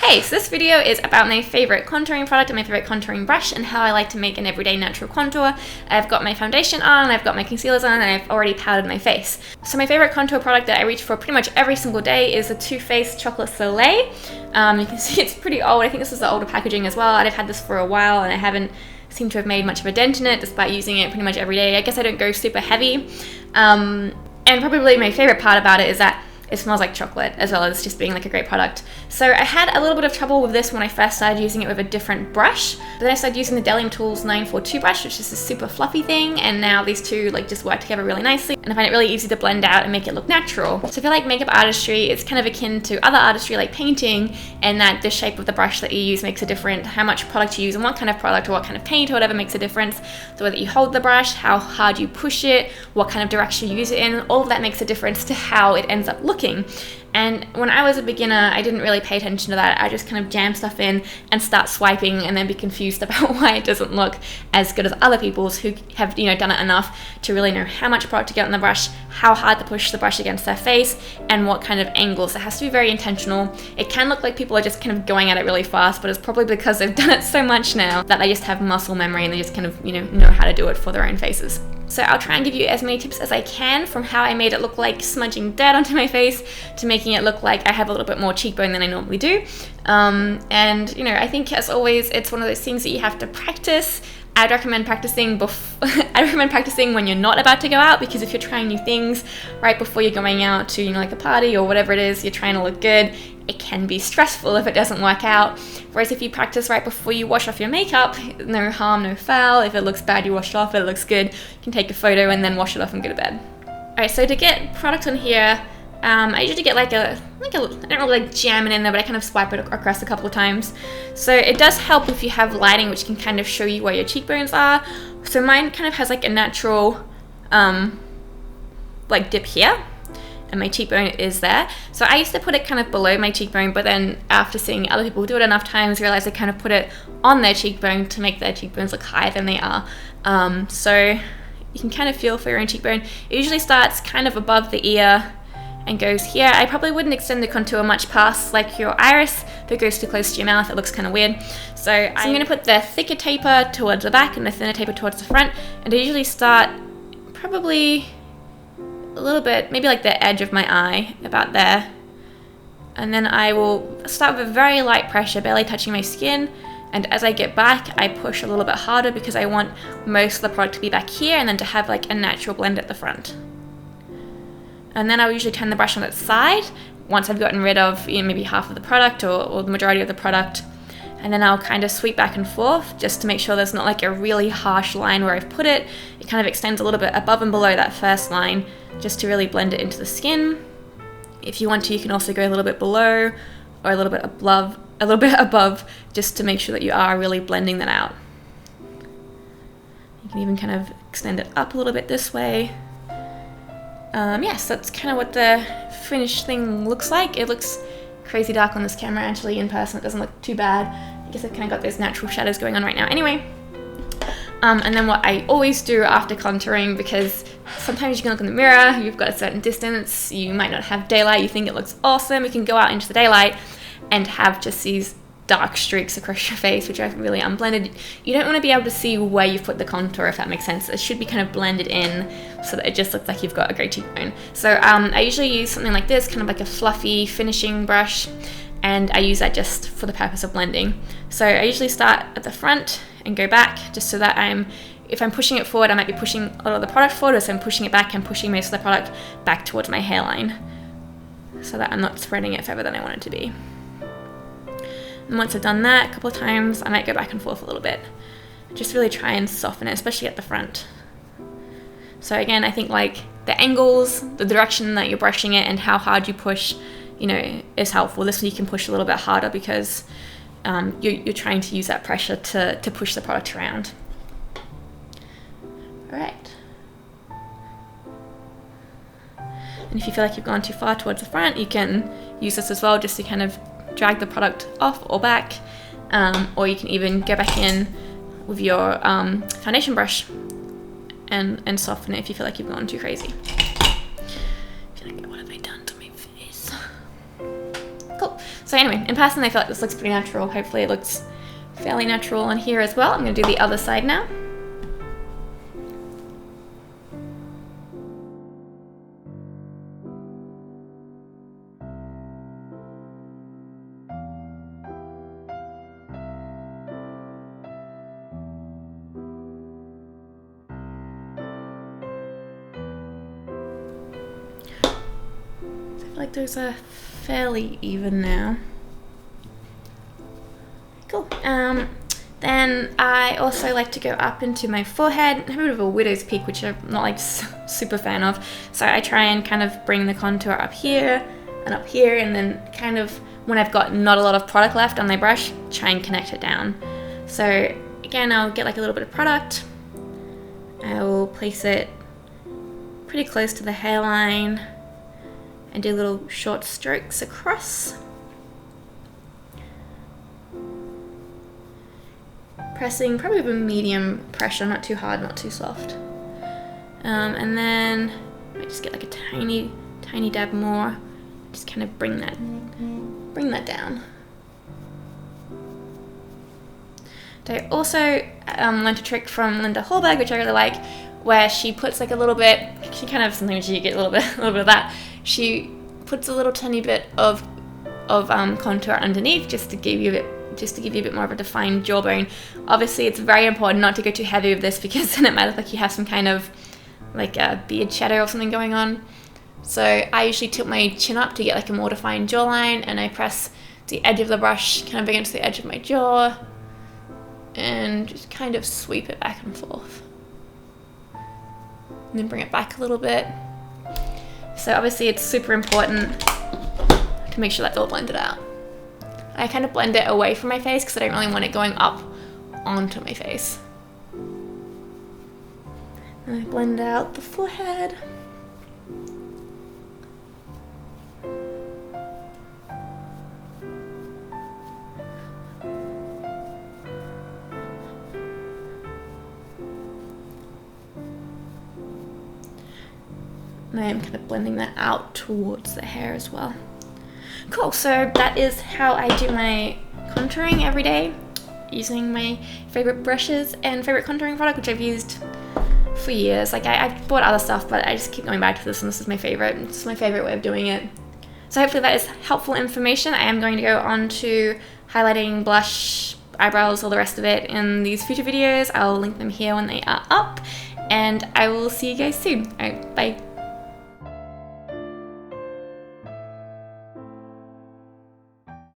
Okay, so this video is about my favorite contouring product and my favorite contouring brush and how I like to make an everyday natural contour. I've got my foundation on, I've got my concealers on, and I've already powdered my face. So my favorite contour product that I reach for pretty much every single day is the Too Faced Chocolate Soleil. You can see it's pretty old. I think this is the older packaging as well, and I've had this for a while and I haven't seemed to have made much of a dent in it despite using it pretty much every day. I guess I don't go super heavy. And probably my favorite part about it is that it smells like chocolate, as well as just being like a great product. So I had a little bit of trouble with this when I first started using it with a different brush. But then I started using the Bdellium Tools 942 brush, which is a super fluffy thing, and now these two like just work together really nicely. And I find it really easy to blend out and make it look natural. So I feel like makeup artistry is kind of akin to other artistry like painting, and that the shape of the brush that you use makes a difference. How much product you use and what kind of product or what kind of paint or whatever makes a difference. The way that you hold the brush, how hard you push it, what kind of direction you use it in, all of that makes a difference to how it ends up looking. And when I was a beginner, I didn't really pay attention to that. I just kind of jam stuff in and start swiping and then be confused about why it doesn't look as good as other people's who have, done it enough to really know how much product to get on the brush, how hard to push the brush against their face, and what kind of angles. It has to be very intentional. It can look like people are just kind of going at it really fast, but it's probably because they've done it so much now that they just have muscle memory and they just kind of, know how to do it for their own faces. So I'll try and give you as many tips as I can, from how I made it look like smudging dirt onto my face to making it look like I have a little bit more cheekbone than I normally do. I think as always, it's one of those things that you have to practice. I'd recommend practicing when you're not about to go out, because if you're trying new things right before you're going out to, like a party or whatever it is, you're trying to look good, it can be stressful if it doesn't work out. Whereas if you practice right before you wash off your makeup, no harm, no foul. If it looks bad, you wash it off. If it looks good, you can take a photo and then wash it off and go to bed. Alright, so to get product on here, I usually get I don't really like jam it in there, but I kind of swipe it across a couple of times. So it does help if you have lighting, which can kind of show you where your cheekbones are. So mine kind of has like a natural dip here, and my cheekbone is there. So I used to put it kind of below my cheekbone, but then after seeing other people do it enough times, realized I kind of put it on their cheekbone to make their cheekbones look higher than they are. So you can kind of feel for your own cheekbone. It usually starts kind of above the ear and goes here. I probably wouldn't extend the contour much past like your iris. If it goes too close to your mouth, it looks kind of weird. So I'm going to put the thicker taper towards the back and the thinner taper towards the front. And I usually start probably a little bit, maybe like the edge of my eye, about there. And then I will start with very light pressure, barely touching my skin. And as I get back, I push a little bit harder because I want most of the product to be back here and then to have like a natural blend at the front. And then I'll usually turn the brush on its side once I've gotten rid of maybe half of the product or the majority of the product. And then I'll kind of sweep back and forth just to make sure there's not like a really harsh line where I've put it. It kind of extends a little bit above and below that first line just to really blend it into the skin. If you want to, you can also go a little bit below or a little bit above just to make sure that you are really blending that out. You can even kind of extend it up a little bit this way. Yes, that's kind of what the finished thing looks like. It looks crazy dark on this camera. Actually, in person, it doesn't look too bad. I guess I've kind of got those natural shadows going on right now. Anyway, and then what I always do after contouring, because sometimes you can look in the mirror, you've got a certain distance, you might not have daylight, you think it looks awesome, you can go out into the daylight and have just these dark streaks across your face, which are really unblended. You don't want to be able to see where you've put the contour, if that makes sense. It should be kind of blended in so that it just looks like you've got a great cheekbone. So I usually use something like this, kind of like a fluffy finishing brush, and I use that just for the purpose of blending. So I usually start at the front and go back, just so that if I'm pushing it forward, I might be pushing a lot of the product forward, or so I'm pushing it back and pushing most of the product back towards my hairline, so that I'm not spreading it further than I want it to be. And once I've done that a couple of times, I might go back and forth a little bit. Just really try and soften it, especially at the front. So again, I think like the angles, the direction that you're brushing it, and how hard you push, is helpful. This one you can push a little bit harder because you're trying to use that pressure to push the product around. All right. And if you feel like you've gone too far towards the front, you can use this as well just to kind of drag the product off or back, or you can even go back in with your foundation brush and soften it if you feel like you've gone too crazy. What have I done to my face? Cool. So anyway, in person I feel like this looks pretty natural. Hopefully it looks fairly natural on here as well. I'm going to do the other side now. I feel like those are fairly even now. Cool. Then I also like to go up into my forehead. I have a bit of a widow's peak, which I'm not like super fan of. So I try and kind of bring the contour up here, and then kind of when I've got not a lot of product left on my brush, try and connect it down. So again, I'll get like a little bit of product. I will place it pretty close to the hairline and do little short strokes across. Pressing probably with a medium pressure, not too hard, not too soft. And then I just get like a tiny dab more. Just kind of bring that down. I also learned a trick from Linda Hallberg, which I really like, where she puts like a little bit. She kind of sometimes you get a little bit of that. She puts a little tiny bit of contour underneath just to give you a bit more of a defined jawbone. Obviously, it's very important not to go too heavy with this because then it might look like you have some kind of like a beard shadow or something going on. So I usually tilt my chin up to get like a more defined jawline, and I press the edge of the brush kind of against the edge of my jaw and just kind of sweep it back and forth. And then bring it back a little bit. So obviously it's super important to make sure that's all blended out. I kind of blend it away from my face because I don't really want it going up onto my face. And I blend out the forehead. And I am kind of blending that out towards the hair as well. Cool, so that is how I do my contouring every day using my favorite brushes and favorite contouring product, which I've used for years. Like I've bought other stuff, but I just keep going back to this, and this is my favorite. It's my favorite way of doing it. So hopefully that is helpful information. I am going to go on to highlighting, blush, eyebrows, all the rest of it in these future videos. I'll link them here when they are up, and I will see you guys soon. All right, bye.